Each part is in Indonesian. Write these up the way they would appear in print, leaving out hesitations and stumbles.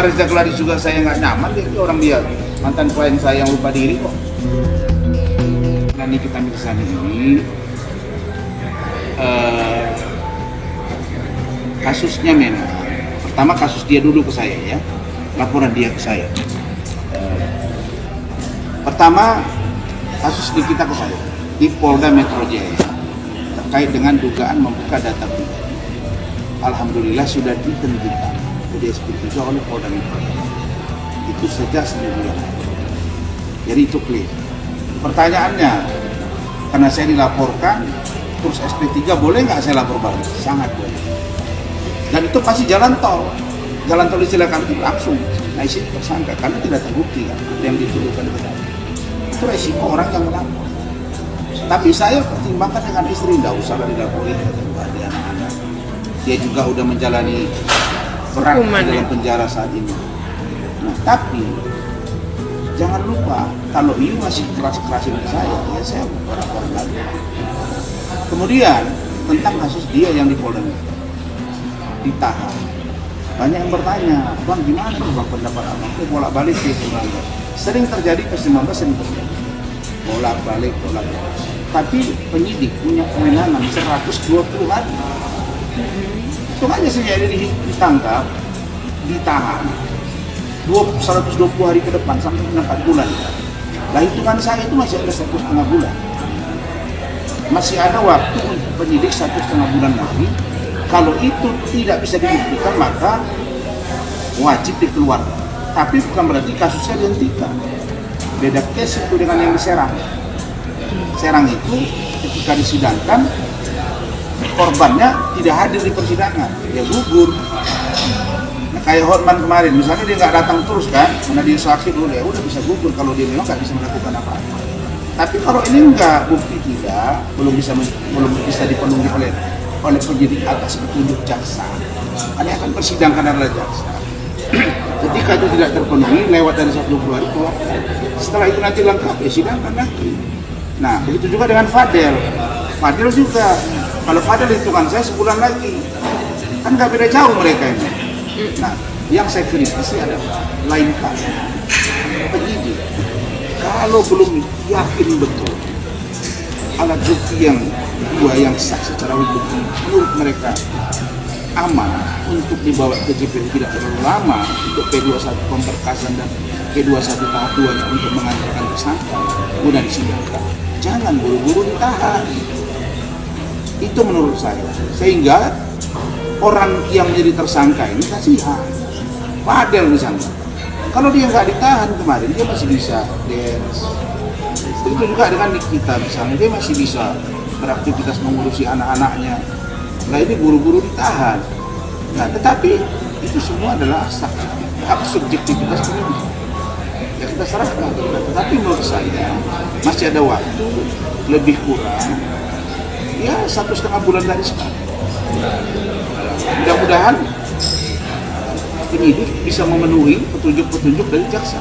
Reza Gladys juga saya nggak nyaman, dia mantan klien saya yang lupa diri kok. Nah, Nikita Mirzani ini kasusnya memang pertama kasus dia dulu ke saya ya, laporan dia ke saya. Pertama kasus Nikita ke saya di Polda Metro Jaya terkait dengan dugaan membuka data pribadi. Alhamdulillah sudah ditentukan SP3 oleh Polda Metro Jaya. Itu sejak 1 bulan. Jadi itu clear. Pertanyaannya, karena saya dilaporkan, terus SP3 boleh nggak saya lapor balik? Sangat boleh. Dan itu pasti jalan tol. Jalan tol disilakan itu langsung. Nah, isi tersangka karena tidak terbukti kan yang dituduhkan ke saya. Itu resiko orang yang melapor. Tapi saya pertimbangkan dengan istri, nggak usah dilaporin ada anak-anak. Dia juga udah menjalani berat di dalam penjara saat ini. Nah, tapi jangan lupa kalau you masih keras-kerasin ke saya, ya saya lapor lagi. Kemudian tentang kasus dia yang di Polda ditahan. Banyak yang bertanya, Bang gimana tuh Bang pendapat Abang? Bolak-balik di 19. Sering terjadi ke 19 sering terjadi. Bolak-balik. Tapi penyidik punya kewenangan 120 hari. Itu aja saja ditangkap, ditahan 120 hari ke depan sampai 4 bulan. Nah hitungan saya itu masih ada 1,5 bulan. Masih ada waktu untuk penyidik 1,5 bulan lagi. Kalau itu tidak bisa dibuktikan maka wajib dikeluarkan. Tapi bukan berarti kasusnya dihentikan. Beda case itu dengan yang di Serang. Serang itu ketika disidangkan korbannya tidak hadir di persidangan, dia gugur. Nah, kayak Hotman kemarin, misalnya dia nggak datang terus kan, karena dia saksi dulu, ya udah bisa gugur kalau dia memang nggak bisa melakukan apa-apa. Tapi kalau ini enggak, bukti tidak, belum bisa dipenuhi oleh penyidik atas petunjuk jaksa, karena akan persidangkan adalah jaksa. Ketika itu tidak terpenuhi, lewat dari 1 hari keluar. Setelah itu nanti lengkap, ya sidangkan lagi. Nah, begitu juga dengan Fadel juga. Kalau Fadel hitungan saya sebulan lagi, kan nggak beda jauh mereka ini. Nah, yang saya kritisi adalah lain kali penyidik kalau belum yakin betul alat bukti yang yang sah secara hukum menurut mereka aman untuk dibawa ke JPU tidak terlalu lama untuk P21 pemberkasan dan P21 tahap 2 untuk mengantarkan tersangka mudah disidangkan. Jangan buru-buru ditahan. Itu menurut saya, sehingga orang yang menjadi tersangka ini kasihan. Fadel misalnya, kalau dia nggak ditahan kemarin, dia masih bisa dance. Itu juga dengan Nikita misalnya, dia masih bisa beraktivitas mengurusi anak-anaknya. Nah ini buru-buru ditahan. Nah tetapi itu semua adalah hak subjektivitas penyidik. Ya kita serahkan. Nah, tetapi menurut saya masih ada waktu lebih kurang. Ya 1,5 bulan dari sekarang. Mudah-mudahan penyidik bisa memenuhi petunjuk-petunjuk dari jaksa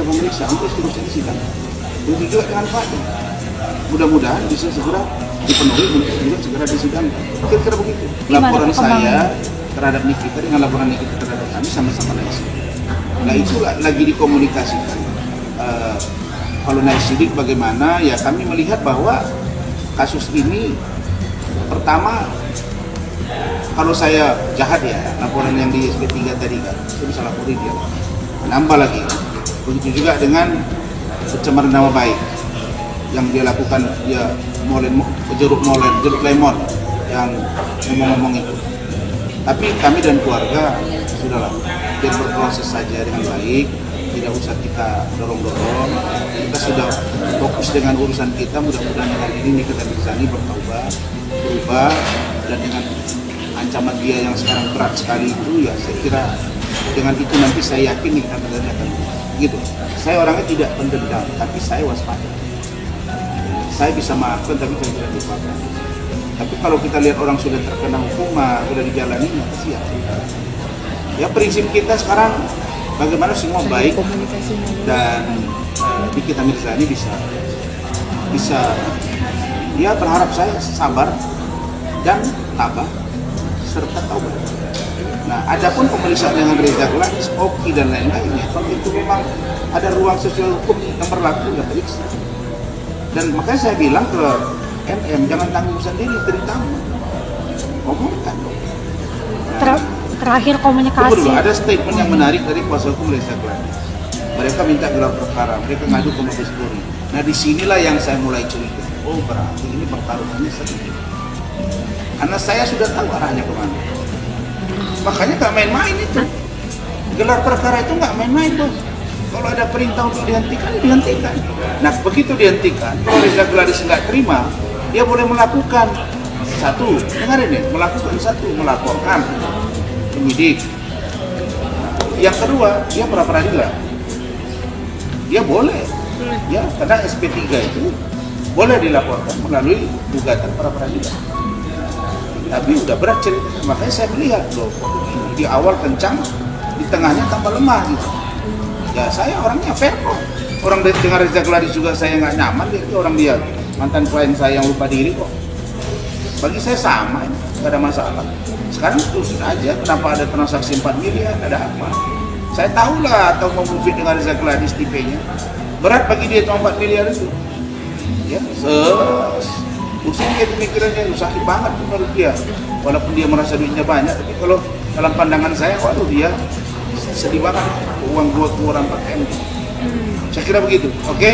pemeriksa untuk seterusnya disidang. Begitu juga dengan Fadil. Mudah-mudahan bisa segera dipenuhi untuk juga segera disidangkan. Kira-kira begitu. Laporan saya terhadap Nikita dengan laporan Nikita terhadap kami sama-sama naik sidik. Nah itu lagi dikomunikasikan. Kalau naik sidik bagaimana? Ya kami melihat bahwa kasus ini pertama kalau saya jahat ya laporan yang di SP3 tadi kan saya bisa laporin dia nambah lagi. Begitu juga dengan pencemaran nama baik yang dia lakukan, dia jeruk lemon yang ngomong-ngomong itu. Tapi kami dan keluarga sudahlah biar berproses saja dengan baik, tidak usah kita dorong-dorong. Kita sudah fokus dengan urusan kita, mudah-mudahan hari ini Nikita Mirzani berubah dan dengan ancaman dia yang sekarang berat sekali itu ya saya kira dengan itu nanti saya yakin Nikita Mirzani akan gitu. Saya orangnya tidak pendendam, tapi saya waspada. Saya bisa maafkan tapi saya tidak lupakan. Tapi kalau kita lihat orang sudah terkena hukuman, sudah dijalani, ya kasihan. Ya prinsip kita sekarang bagaimana semua baik dan Nikita Mirzani bisa dia berharap saya sabar dan tabah serta taubat. Nah, adapun pemeriksaan dengan Reza Gladys, Oki dan lain-lainnya, kalau itu memang ada ruang sesuai hukum yang berlaku, nggak periksa. Dan makanya saya bilang ke MM, jangan tanggung sendiri, terutama ngomongkan. Terakhir Tunggu komunikasi. dulu, ada statement yang menarik dari kuasa hukum Reza Gladys. Mereka minta gelar perkara, mereka ngadu ke Mabes Polri. Nah, disinilah yang saya mulai curiga. Oh, berarti ini pertaruhannya sedikit. Karena saya sudah tahu arahnya kemana. Makanya nggak main-main itu. Gelar perkara itu nggak main-main, bos. Kalau ada perintah untuk dihentikan, dihentikan. Nah, begitu dihentikan, kalau Reza Gladys nggak terima, dia boleh melakukan satu, dengarin nih, melakukan satu, melaporkan penyidik. Yang kedua, dia pra peradilan. Dia boleh, ya, karena SP3 itu boleh dilaporkan melalui gugatan pra peradilan. Tapi udah berat ceritanya, makanya saya melihat loh, di awal kencang, di tengahnya tambah lemah gitu. Ya saya orangnya fair kok. Orang dengar Reza Gladys juga saya nggak nyaman, dia orang dia mantan klien saya yang lupa diri kok. Bagi saya sama, nggak ada masalah. Sekarang terusin aja, kenapa ada transaksi 4 miliar, ada apa? Saya tahu lah atau mau profit dengan Reza Gladys tipenya. Berat bagi dia cuma 4 miliar itu. Ya, pusing dia pemikirannya, sakit banget menurut dia. Walaupun dia merasa duitnya banyak, tapi kalau dalam pandangan saya, waduh dia sedih banget uang gua kurang 4 M. Saya kira begitu, oke?